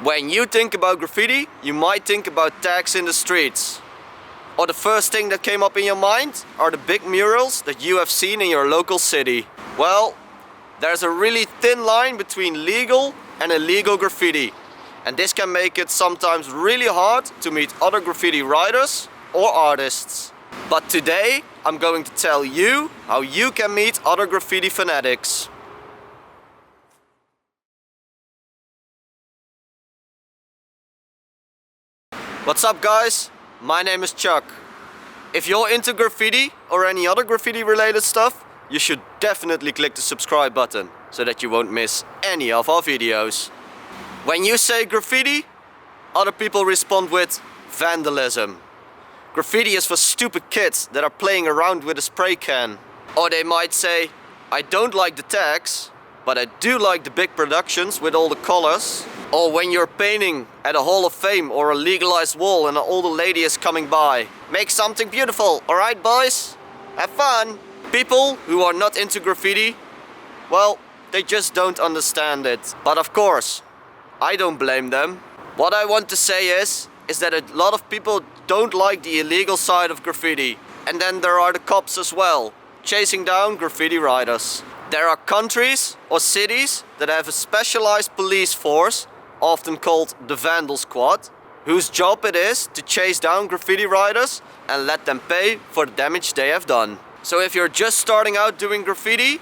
When you think about graffiti, you might think about tags in the streets. Or the first thing that came up in your mind are the big murals that you have seen in your local city. Well, there's a really thin line between legal and illegal graffiti. And this can make it sometimes really hard to meet other graffiti writers or artists. But today I'm going to tell you how you can meet other graffiti fanatics. What's up guys? My name is Chuck. If you're into graffiti or any other graffiti related stuff, you should definitely click the subscribe button so that you won't miss any of our videos. When you say graffiti, other people respond with vandalism. Graffiti is for stupid kids that are playing around with a spray can. Or they might say, I don't like the tags, but I do like the big productions with all the colors. Or when you're painting at a Hall of Fame or a legalized wall and an older lady is coming by. Make something beautiful, alright boys? Have fun! People who are not into graffiti, well, they just don't understand it. But of course, I don't blame them. What I want to say is that a lot of people don't like the illegal side of graffiti. And then there are the cops as well, chasing down graffiti writers. There are countries or cities that have a specialized police force, often called the Vandal Squad, whose job it is to chase down graffiti writers and let them pay for the damage they have done. So if you're just starting out doing graffiti,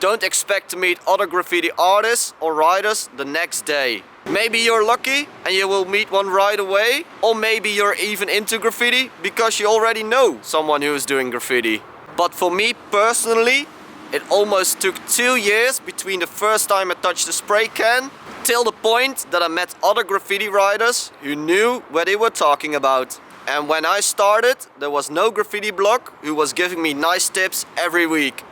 don't expect to meet other graffiti artists or writers the next day. Maybe you're lucky and you will meet one right away, or maybe you're even into graffiti because you already know someone who is doing graffiti. But for me personally, it almost took 2 years between the first time I touched the spray can till the point that I met other graffiti writers who knew what they were talking about. And when I started, there was no Graffitibloq who was giving me nice tips every week.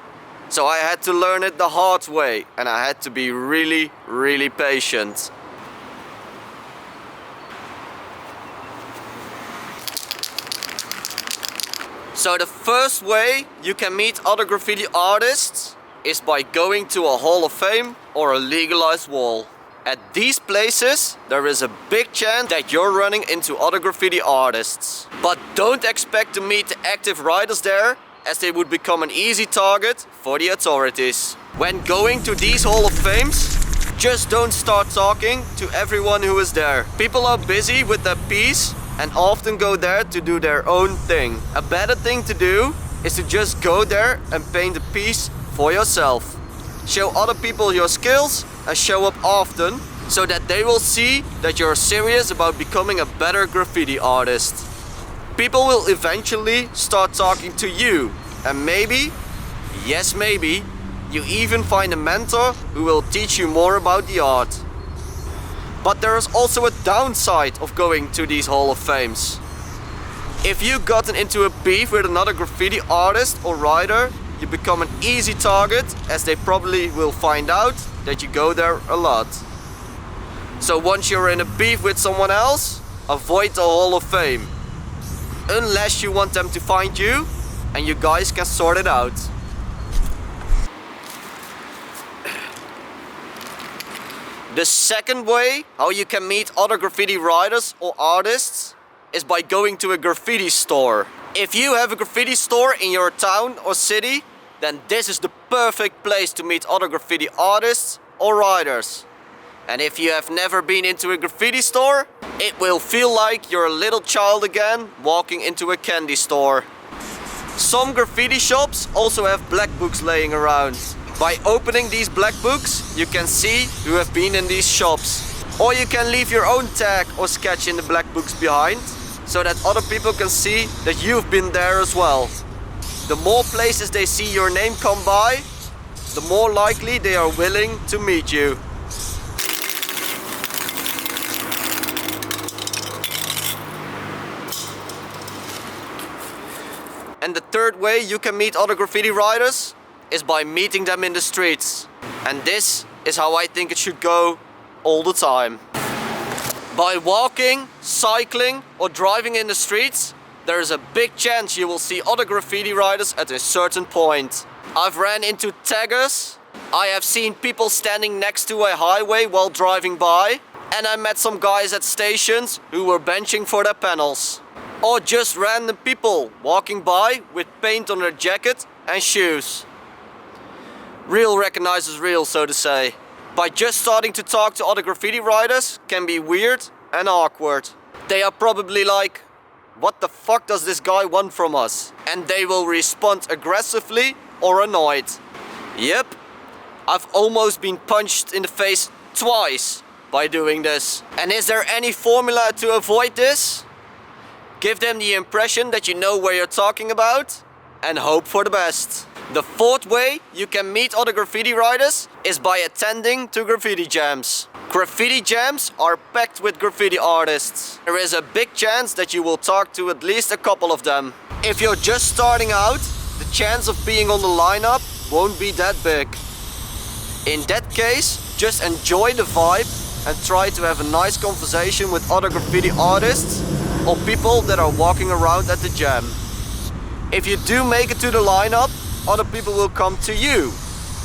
So I had to learn it the hard way, and I had to be really patient. So the first way you can meet other graffiti artists is by going to a Hall of Fame or a legalized wall. At these places, there is a big chance that you're running into other graffiti artists. But don't expect to meet the active writers there, as they would become an easy target for the authorities. When going to these Hall of Fames, just don't start talking to everyone who is there. People are busy with their piece and often go there to do their own thing. A better thing to do is to just go there and paint a piece for yourself. Show other people your skills and show up often so that they will see that you're serious about becoming a better graffiti artist. People will eventually start talking to you, and maybe, yes maybe, you even find a mentor who will teach you more about the art. But there is also a downside of going to these Hall of Fames. If you've gotten into a beef with another graffiti artist or writer, you become an easy target, as they probably will find out that you go there a lot. So once you're in a beef with someone else, avoid the Hall of Fame. Unless you want them to find you and you guys can sort it out. The second way how you can meet other graffiti writers or artists is by going to a graffiti store. If you have a graffiti store in your town or city, then this is the perfect place to meet other graffiti artists or writers. And if you have never been into a graffiti store, it will feel like you're a little child again walking into a candy store. Some graffiti shops also have black books laying around. By opening these black books, you can see who have been in these shops. Or you can leave your own tag or sketch in the black books behind, so that other people can see that you've been there as well. The more places they see your name come by, the more likely they are willing to meet you. And the third way you can meet other graffiti writers is by meeting them in the streets. And this is how I think it should go all the time. By walking, cycling or driving in the streets, there is a big chance you will see other graffiti writers at a certain point. I've ran into taggers, I have seen people standing next to a highway while driving by, And I met some guys at stations who were benching for their panels. Or just random people walking by with paint on their jacket and shoes. Real recognizes real, so to say. By just starting to talk to other graffiti writers can be weird and awkward. They are probably like, what the fuck does this guy want from us? And they will respond aggressively or annoyed. Yep, I've almost been punched in the face twice by doing this. And is there any formula to avoid this? Give them the impression that you know what you're talking about and hope for the best. The fourth way you can meet other graffiti writers is by attending to graffiti jams. Graffiti jams are packed with graffiti artists. There is a big chance that you will talk to at least a couple of them. If you're just starting out, the chance of being on the lineup won't be that big. In that case, just enjoy the vibe and try to have a nice conversation with other graffiti artists or people that are walking around at the jam. If you do make it to the lineup, other people will come to you.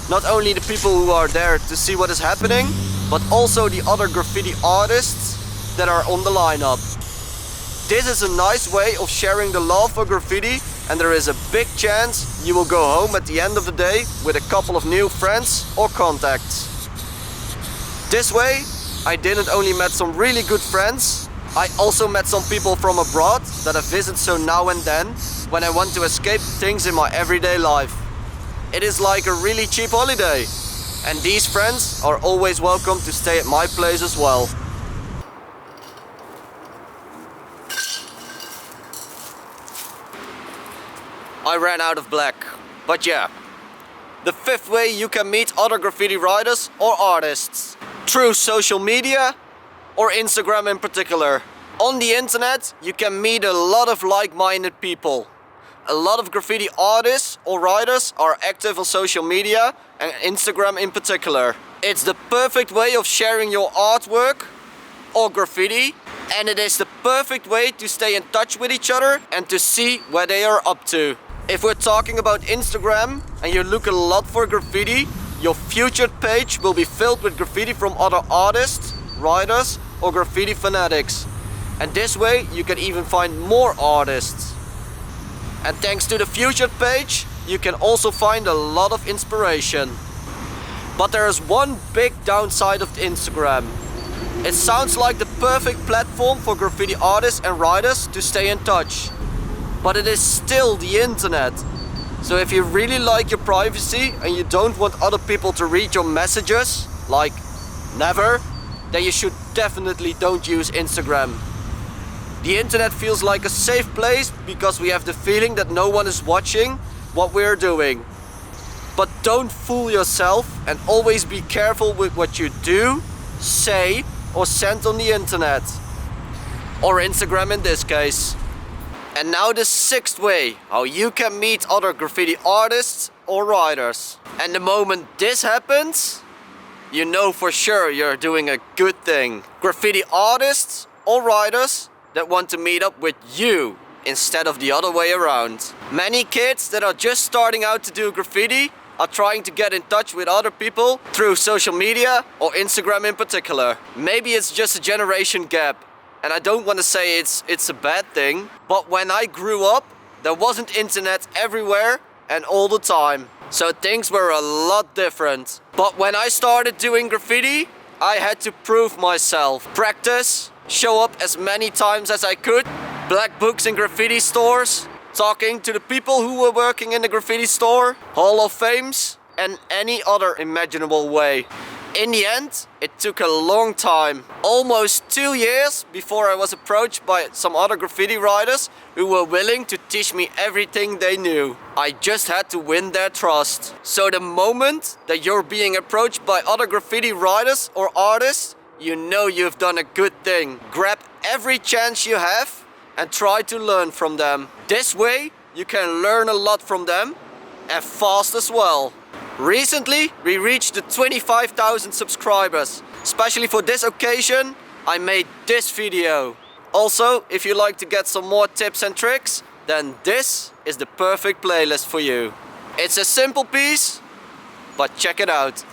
Not only the people who are there to see what is happening, but also the other graffiti artists that are on the lineup. This is a nice way of sharing the love for graffiti, and there is a big chance you will go home at the end of the day with a couple of new friends or contacts. This way, I didn't only met some really good friends, I also met some people from abroad that I visit so now and then when I want to escape things in my everyday life. It is like a really cheap holiday. And these friends are always welcome to stay at my place as well. I ran out of black, but yeah. The fifth way you can meet other graffiti writers or artists. Through social media or Instagram in particular. On the internet you can meet a lot of like-minded people. A lot of graffiti artists or writers are active on social media and Instagram in particular. It's the perfect way of sharing your artwork or graffiti, and it is the perfect way to stay in touch with each other and to see where they are up to. If we're talking about Instagram and you look a lot for graffiti, your featured page will be filled with graffiti from other artists, writers or graffiti fanatics. And this way you can even find more artists. And thanks to the featured page, you can also find a lot of inspiration. But there is one big downside of Instagram. It sounds like the perfect platform for graffiti artists and writers to stay in touch. But it is still the internet. So if you really like your privacy and you don't want other people to read your messages, like never, then you should definitely don't use Instagram. The internet feels like a safe place because we have the feeling that no one is watching what we're doing. But don't fool yourself and always be careful with what you do, say or send on the internet. Or Instagram in this case. And now the sixth way how you can meet other graffiti artists or writers. And the moment this happens, you know for sure you're doing a good thing. Graffiti artists or writers that want to meet up with you instead of the other way around. Many kids that are just starting out to do graffiti are trying to get in touch with other people through social media or Instagram in particular. Maybe it's just a generation gap, and I don't want to say it's a bad thing, but when I grew up, there wasn't internet everywhere and all the time. So things were a lot different. But when I started doing graffiti, I had to prove myself. Practice, show up as many times as I could, black books in graffiti stores, talking to the people who were working in the graffiti store, Hall of Fames, and any other imaginable way. In the end, it took a long time, almost 2 years before I was approached by some other graffiti writers who were willing to teach me everything they knew. I just had to win their trust. So the moment that you're being approached by other graffiti writers or artists, you know you've done a good thing. Grab every chance you have and try to learn from them. This way, you can learn a lot from them and fast as well. Recently, we reached the 25,000 subscribers. Especially for this occasion, I made this video. Also, if you like to get some more tips and tricks, then this is the perfect playlist for you. It's a simple piece, but check it out.